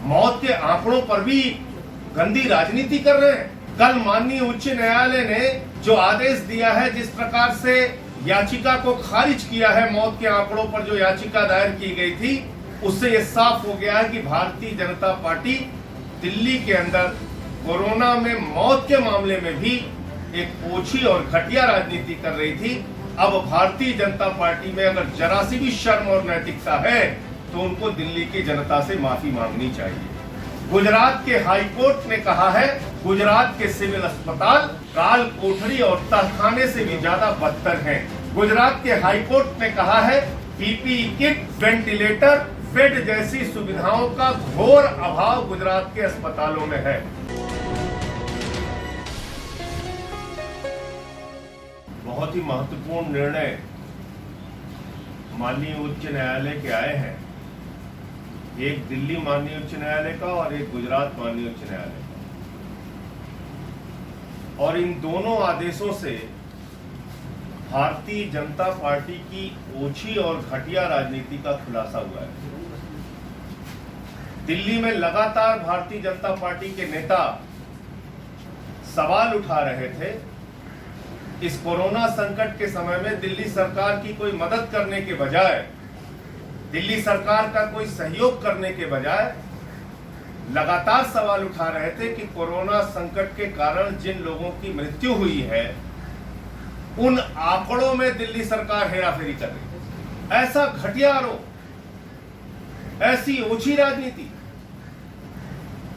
मौत के आंकड़ों पर भी गंदी राजनीति कर रहे हैं। कल माननीय उच्च न्यायालय ने जो आदेश दिया है, जिस प्रकार से याचिका को खारिज किया है, मौत के आंकड़ों पर जो याचिका दायर की गई थी, उससे यह साफ हो गया है कि भारतीय जनता पार्टी दिल्ली के अंदर कोरोना में मौत के मामले में भी एक ओछी और घटिया राजनीति कर रही थी। अब भारतीय जनता पार्टी में अगर जरा सी भी शर्म और नैतिकता है तो उनको दिल्ली की जनता से माफी मांगनी चाहिए। गुजरात के हाई कोर्ट ने कहा है, गुजरात के सिविल अस्पताल काल कोठरी और तहखाने से भी ज्यादा बदतर हैं। गुजरात के हाई कोर्ट ने कहा है, पीपीई किट, वेंटिलेटर, बेड जैसी सुविधाओं का घोर अभाव गुजरात के अस्पतालों में है। बहुत ही महत्वपूर्ण निर्णय माननीय उच्च न्यायालय के आए हैं, एक दिल्ली माननीय उच्च न्यायालय का और एक गुजरात माननीय उच्च न्यायालय का। और इन दोनों आदेशों से भारतीय जनता पार्टी की ओछी और घटिया राजनीति का खुलासा हुआ है। दिल्ली में लगातार भारतीय जनता पार्टी के नेता सवाल उठा रहे थे, इस कोरोना संकट के समय में दिल्ली सरकार की कोई मदद करने के बजाय, दिल्ली सरकार का कोई सहयोग करने के बजाय लगातार सवाल उठा रहे थे कि कोरोना संकट के कारण जिन लोगों की मृत्यु हुई है, उन आंकड़ों में दिल्ली सरकार हेराफेरी कर रही है। ऐसा घटिया आरोप, ऐसी ओछी राजनीति,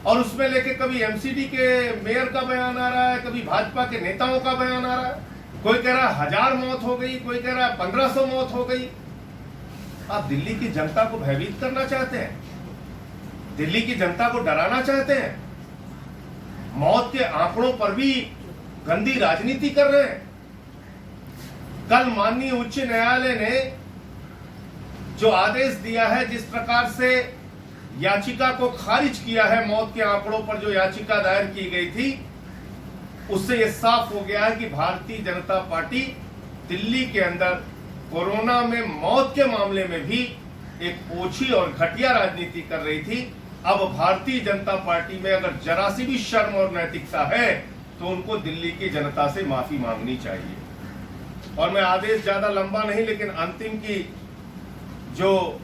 और उसमें लेके कभी एमसीडी के मेयर का बयान आ रहा है, कभी भाजपा के नेताओं का बयान आ रहा है। कोई कह रहा है 1000 मौत हो गई, कोई कह रहा है 1500 मौत हो गई। आप दिल्ली की जनता को भयभीत करना चाहते हैं, दिल्ली की जनता को डराना चाहते हैं, मौत के आंकड़ों पर भी गंदी राजनीति कर रहे हैं। कल माननीय उच्च न्यायालय ने जो आदेश दिया है, जिस प्रकार से याचिका को खारिज किया है, मौत के आंकड़ों पर जो याचिका दायर की गई थी, उससे यह साफ हो गया है कि भारतीय जनता पार्टी दिल्ली के अंदर कोरोना में मौत के मामले में भी एक ओछी और घटिया राजनीति कर रही थी। अब भारतीय जनता पार्टी में अगर जरा सी भी शर्म और नैतिकता है तो उनको दिल्ली की जनता से माफी मांगनी चाहिए। और मैं आदेश ज्यादा लंबा नहीं, लेकिन अंतिम की जो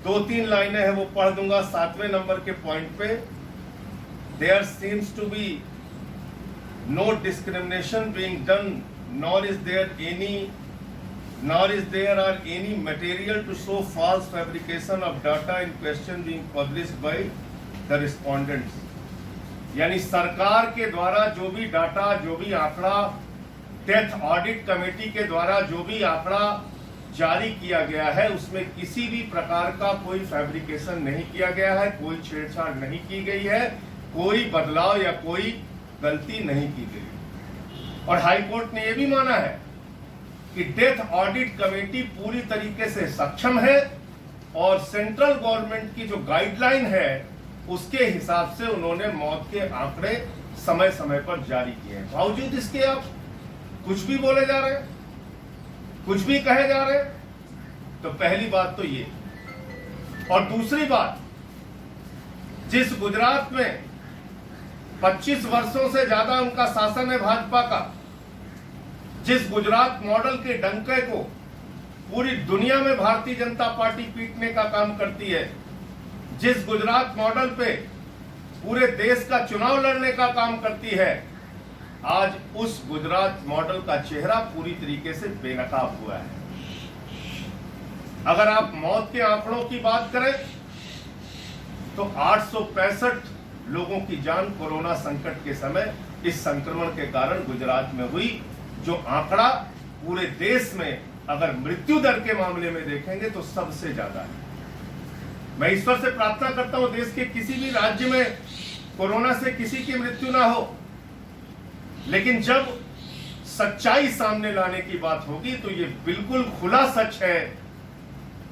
2-3 लाइनें हैं वो पढ़ दूंगा। 7वें नंबर के पॉइंट पे, there seems to be no discrimination being done, nor is there are any material to show false fabrication of data in question being published by the respondents। यानी सरकार के द्वारा जो भी डाटा, जो भी आंकड़ा, डेथ ऑडिट कमेटी के द्वारा जो भी आंकड़ा जारी किया गया है, उसमें किसी भी प्रकार का कोई फैब्रिकेशन नहीं किया गया है, कोई छेड़छाड़ नहीं की गई है, कोई बदलाव या कोई गलती नहीं की गई। और हाई कोर्ट ने यह भी माना है कि डेथ ऑडिट कमेटी पूरी तरीके से सक्षम है और सेंट्रल गवर्नमेंट की जो गाइडलाइन है उसके हिसाब से उन्होंने मौत के आंकड़े समय समय पर जारी किए हैं। बावजूद इसके आप कुछ भी बोले जा रहे हैं, कुछ भी कहे जा रहे हैं। तो पहली बात तो ये, और दूसरी बात, जिस गुजरात में 25 वर्षों से ज्यादा उनका शासन है भाजपा का, जिस गुजरात मॉडल के डंके को पूरी दुनिया में भारतीय जनता पार्टी पीटने का काम करती है, जिस गुजरात मॉडल पे पूरे देश का चुनाव लड़ने का काम करती है, आज उस गुजरात मॉडल का चेहरा पूरी तरीके से बेनकाब हुआ है। अगर आप मौत के आंकड़ों की बात करें तो 865 लोगों की जान कोरोना संकट के समय इस संक्रमण के कारण गुजरात में हुई, जो आंकड़ा पूरे देश में अगर मृत्यु दर के मामले में देखेंगे तो सबसे ज्यादा है। मैं ईश्वर से प्रार्थना करता हूं देश के किसी भी राज्य में कोरोना से किसी की मृत्यु ना हो, लेकिन जब सच्चाई सामने लाने की बात होगी तो ये बिल्कुल खुला सच है,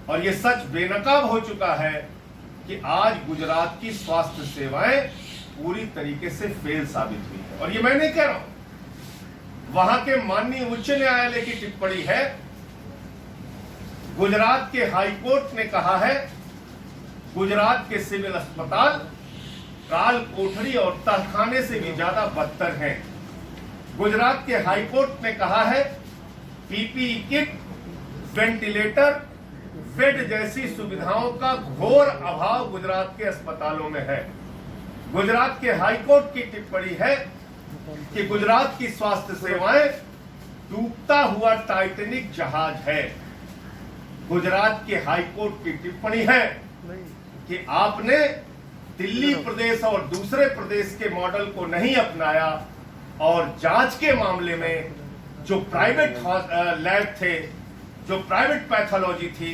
और ये सच बेनकाब हो चुका है कि आज गुजरात की स्वास्थ्य सेवाएं पूरी तरीके से फेल साबित हुई है। और ये मैं नहीं कह रहा हूं, वहां के माननीय उच्च न्यायालय की टिप्पणी है। गुजरात के हाई कोर्ट ने कहा है गुजरात के सिविल अस्पताल काल कोठरी और तहखाने से भी ज्यादा बदतर हैं। गुजरात के हाईकोर्ट ने कहा है पीपीई किट, वेंटिलेटर, बेड जैसी सुविधाओं का घोर अभाव गुजरात के अस्पतालों में है। गुजरात के हाईकोर्ट की टिप्पणी है कि गुजरात की स्वास्थ्य सेवाएं डूबता हुआ टाइटैनिक जहाज है। गुजरात के हाईकोर्ट की टिप्पणी है कि आपने दिल्ली प्रदेश और दूसरे प्रदेश के मॉडल को नहीं अपनाया और जांच के मामले में जो प्राइवेट लैब थे, जो प्राइवेट पैथोलॉजी थी,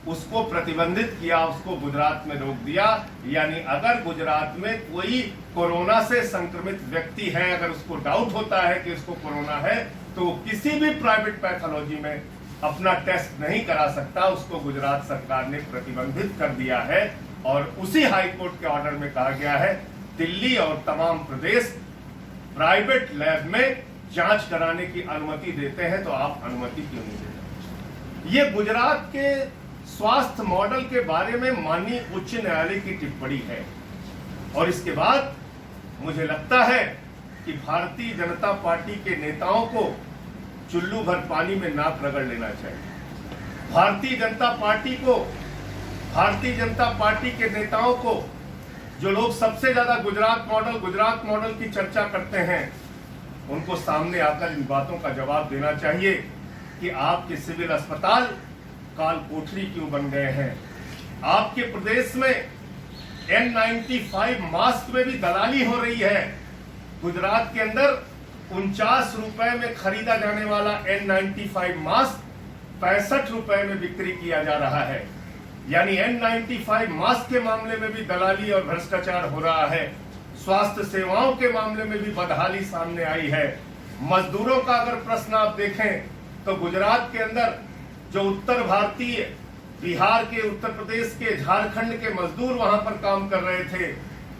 उसको प्रतिबंधित किया, उसको गुजरात में रोक दिया। यानी अगर गुजरात में कोई कोरोना से संक्रमित व्यक्ति है, अगर उसको डाउट होता है कि उसको कोरोना है, तो किसी भी प्राइवेट पैथोलॉजी में अपना टेस्ट नहीं करा सकता। उसको गुजरात सरकार ने प्रतिबंधित कर दिया है और उसी हाईकोर्ट के ऑर्डर में कहा गया है दिल्ली और तमाम प्रदेश प्राइवेट लैब में जांच कराने की अनुमति देते हैं, तो आप अनुमति क्यों नहीं देते? ये गुजरात के स्वास्थ्य मॉडल के बारे में माननीय उच्च न्यायालय की टिप्पणी है। और इसके बाद मुझे लगता है कि भारतीय जनता पार्टी के नेताओं को चुल्लू भर पानी में नाक रगड़ लेना चाहिए। भारतीय जनता पार्टी के नेताओं को, जो लोग सबसे ज्यादा गुजरात मॉडल की चर्चा करते हैं, उनको सामने आकर इन बातों का जवाब देना चाहिए कि आपके सिविल अस्पताल काल कोठरी क्यों बन गए हैं। आपके प्रदेश में N95 मास्क में भी दलाली हो रही है। गुजरात के अंदर 49 रुपए में खरीदा जाने वाला N95 मास्क 65 रुपए में बिक्री किया जा रहा है। यानी N95 मास्क के मामले में भी दलाली और भ्रष्टाचार हो रहा है। स्वास्थ्य सेवाओं के मामले में भी बदहाली सामने आई है। मजदूरों का अगर प्रश्न आप देखें तो गुजरात के अंदर जो उत्तर भारतीय, बिहार के, उत्तर प्रदेश के, झारखंड के मजदूर वहां पर काम कर रहे थे,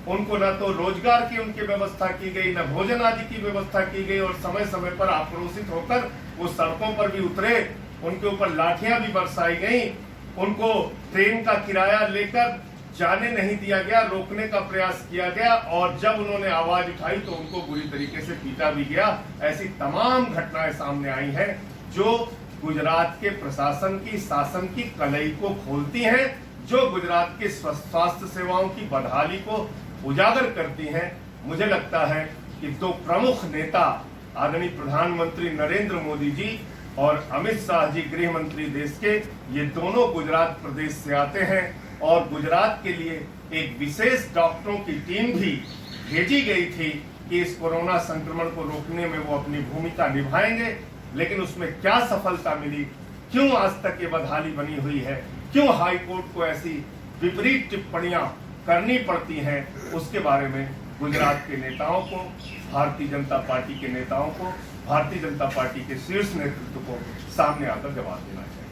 उनको न तो रोजगार की उनकी व्यवस्था की गई, न भोजन आदि की व्यवस्था की गई और समय समय पर आक्रोशित होकर वो सड़कों पर भी उतरे, उनके ऊपर लाठियां भी बरसाई गई, उनको ट्रेन का किराया लेकर जाने नहीं दिया गया, रोकने का प्रयास किया गया और जब उन्होंने आवाज उठाई तो उनको बुरी तरीके से पीटा भी गया। ऐसी तमाम घटनाएं सामने आई हैं जो गुजरात के प्रशासन की, शासन की कलई को खोलती हैं, जो गुजरात के स्वास्थ्य सेवाओं की बदहाली को उजागर करती हैं। मुझे लगता है कि दो प्रमुख नेता आदरणीय प्रधानमंत्री नरेंद्र मोदी जी और अमित शाह जी गृह मंत्री देश के, ये दोनों गुजरात प्रदेश से आते हैं और गुजरात के लिए एक विशेष डॉक्टरों की टीम भी भेजी गई थी कि इस कोरोना संक्रमण को रोकने में वो अपनी भूमिका निभाएंगे। लेकिन उसमें क्या सफलता मिली, क्यों आज तक ये बदहाली बनी हुई है, क्यों हाईकोर्ट को ऐसी विपरीत टिप्पणियां करनी पड़ती हैं, उसके बारे में गुजरात के नेताओं को, भारतीय जनता पार्टी के नेताओं को, भारतीय जनता पार्टी के शीर्ष नेतृत्व को सामने आकर जवाब देना चाहिए।